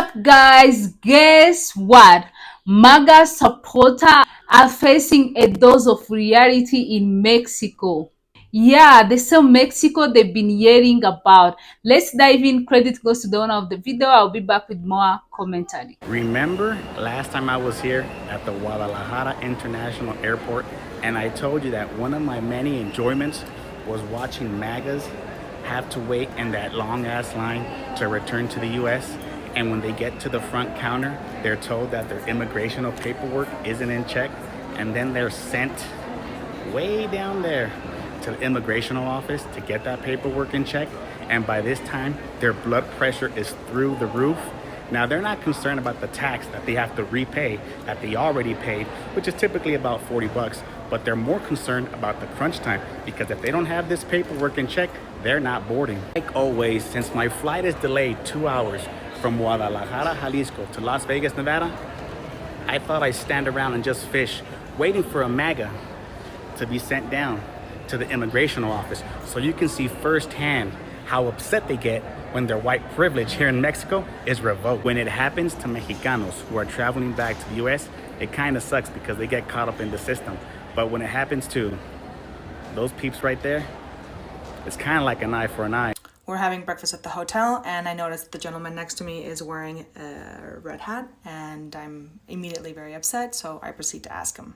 up, guys? Guess what? MAGA supporters are facing a dose of reality in Mexico. Yeah, they say Mexico they've been hearing about. Let's dive in. Credit goes to the owner of the video. I'll be back with more commentary. Remember last time I was here at the Guadalajara International Airport and I told you that one of my many enjoyments was watching MAGAs have to wait in that long ass line to return to the US, and when they get to the front counter they're told that their immigration paperwork isn't in check, and then they're sent way down there to the immigration office to get that paperwork in check, and by this time their blood pressure is through the roof. Now, they're not concerned about the tax that they have to repay that they already paid, which is typically about 40 bucks, but they're more concerned about the crunch time, because if they don't have this paperwork in check, they're not boarding. Like always, since my flight is delayed 2 hours from Guadalajara, Jalisco to Las Vegas, Nevada, I thought I'd stand around and just fish, waiting for a MAGA to be sent down to the immigration office so you can see firsthand how upset they get when their white privilege here in Mexico is revoked. When it happens to Mexicanos who are traveling back to the US, it kind of sucks because they get caught up in the system. But when it happens to those peeps right there, it's kind of like an eye for an eye. We're having breakfast at the hotel, and I noticed the gentleman next to me is wearing a red hat, and I'm immediately very upset, so I proceed to ask him.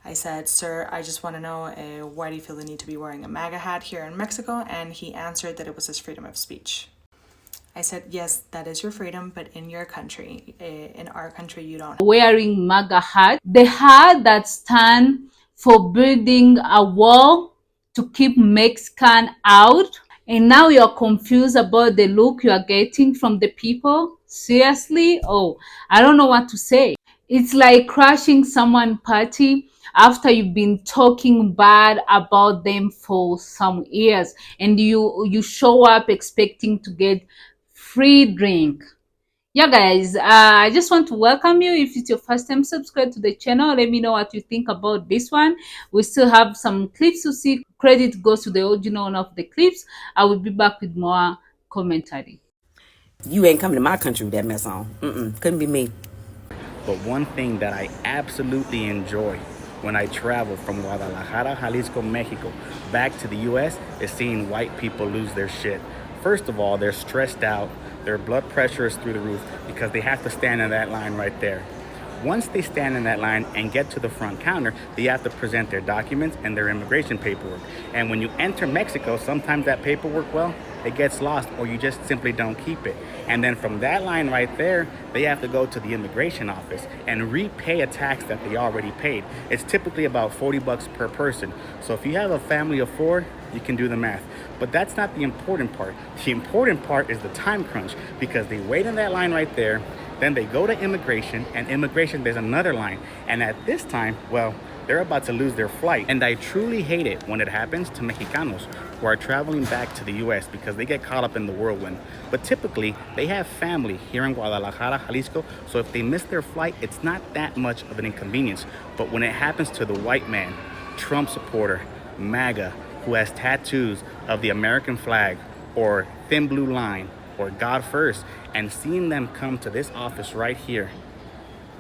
I said, "Sir, I just want to know why do you feel the need to be wearing a MAGA hat here in Mexico?" And he answered that it was his freedom of speech. I said, "Yes, that is your freedom, but in your country, in our country, you don't." Wearing MAGA hat, the hat that stand for building a wall to keep Mexican out, and now you're confused about the look you are getting from the people. Seriously? Oh, I don't know what to say. It's like crashing someone's party after you've been talking bad about them for some years, and you show up expecting to get free drink. Yeah, guys, I just want to welcome you. If it's your first time subscribe to the channel, let me know what you think about this one. We still have some clips to see. Credit goes to the original owner of the clips. I will be back with more commentary. You ain't coming to my country with that mess on. Couldn't be me. But one thing that I absolutely enjoy when I travel from Guadalajara, Jalisco, Mexico, back to the US is seeing white people lose their shit. First of all, they're stressed out. Their blood pressure is through the roof because they have to stand in that line right there. Once they stand in that line and get to the front counter, they have to present their documents and their immigration paperwork. And when you enter Mexico, sometimes that paperwork, well, it gets lost, or you just simply don't keep it. And then from that line right there, they have to go to the immigration office and repay a tax that they already paid. It's typically about 40 bucks per person. So if you have a family of 4, you can do the math. But that's not the important part. The important part is the time crunch, because they wait in that line right there, then they go to immigration, and immigration, there's another line. And at this time, well, they're about to lose their flight. And I truly hate it when it happens to Mexicanos who are traveling back to the US, because they get caught up in the whirlwind. But typically, they have family here in Guadalajara, Jalisco, so if they miss their flight, it's not that much of an inconvenience. But when it happens to the white man, Trump supporter, MAGA, who has tattoos of the American flag, or thin blue line, or God first, and seeing them come to this office right here,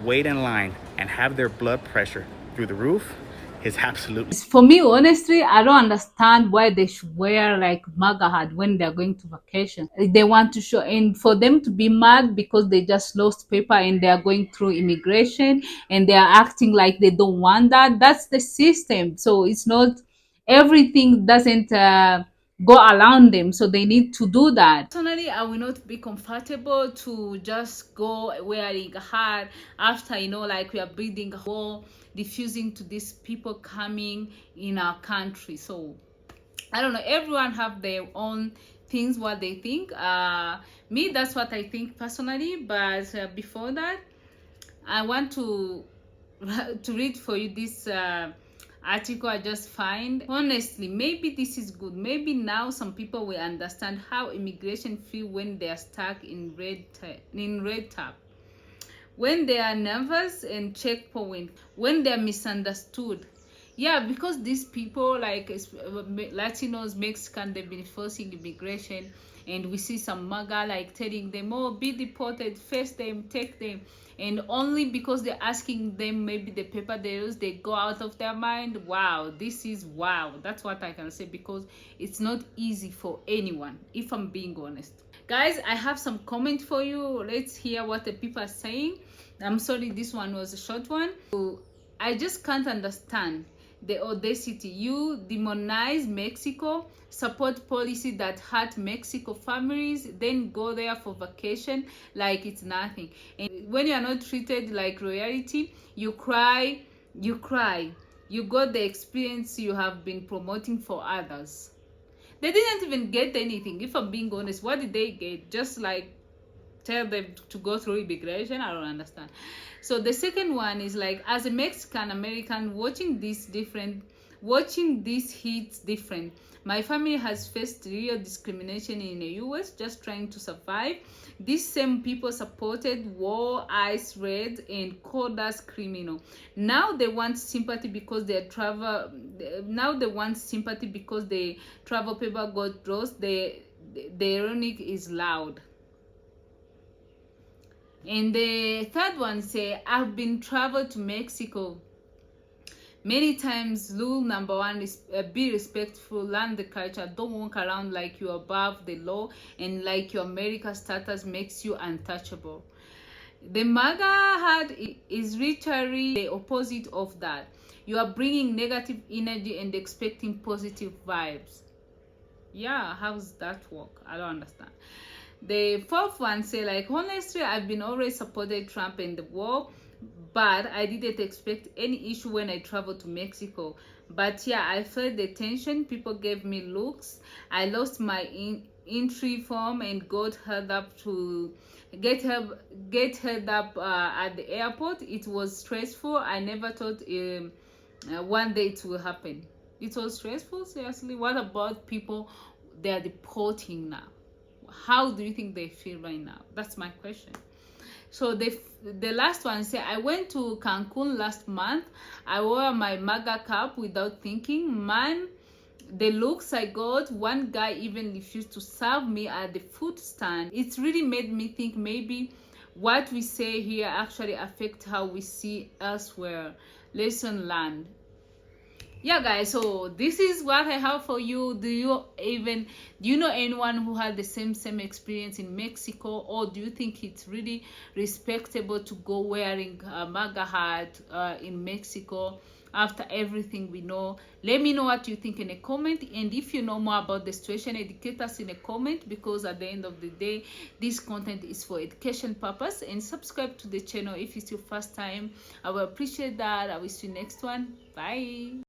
wait in line, and have their blood pressure through the roof is absolutely... For me, honestly, I don't understand why they should wear like MAGA hat when they're going to vacation. They want to show, and for them to be mad because they just lost paper and they are going through immigration and they are acting like they don't want that. That's the system. So it's not, everything doesn't go around them, so they need to do that. Personally, I will not be comfortable to just go wearing a hat after, like we are building a wall, diffusing to these people coming in our country. So I don't know, everyone have their own things, what they think. Me, that's what I think personally. But before that, I want to read for you this article I just find. Honestly, maybe this is good. Maybe now some people will understand how immigration feel when they are stuck in red tape, when they are nervous and checkpoint, when they are misunderstood. Yeah, because these people like Latinos, Mexican, they've been forcing immigration, and we see some MAGA like telling them, oh, be deported, face them, take them, and only because they're asking them maybe the paper they use, they go out of their mind. Wow, this is wow. That's what I can say, because it's not easy for anyone, if I'm being honest. Guys, I have some comment for you. Let's hear what the people are saying. I'm sorry, this one was a short one. So, I just can't understand the audacity. You demonize Mexico, support policy that hurt Mexico families, then go there for vacation like it's nothing. And when you are not treated like royalty, you cry, you cry. You got the experience you have been promoting for others. They didn't even get anything, if I'm being honest. What did they get? Just like tell them to go through immigration? I don't understand. So the second one is like, as a Mexican American, watching this hits different. My family has faced real discrimination in the US just trying to survive. These same people supported war, ICE raids, and called us criminal. Now they want sympathy because their travel paper got lost. The ironic is loud. And the third one say, I've been traveled to Mexico many times. Rule number one is be respectful, learn the culture, don't walk around like you're above the law and like your America status makes you untouchable. The MAGA hat is literally the opposite of that. You are bringing negative energy and expecting positive vibes. Yeah, how's that work? I don't understand. The fourth one say like, honestly, I've been always supported Trump and the war, but I didn't expect any issue when I traveled to Mexico. But yeah, I felt the tension. People gave me looks. I lost my entry form and got held up at the airport. It was stressful. I never thought one day it will happen. It was stressful, seriously. What about people they are deporting now? How do you think they feel right now? That's my question. So the last one say, I went to Cancun last month. I wore my MAGA cap without thinking. Man, the looks I got, one guy even refused to serve me at the food stand. It really made me think maybe what we say here actually affects how we see elsewhere. Lesson learned. Yeah, guys, so this is what I have for you. Do you know anyone who had the same experience in Mexico, or do you think it's really respectable to go wearing a MAGA hat in Mexico after everything we know? Let me know what you think in a comment, and if you know more about the situation, educate us in a comment, because at the end of the day, this content is for education purpose. And subscribe to the channel if it's your first time. I will appreciate that. I will see you next one. Bye.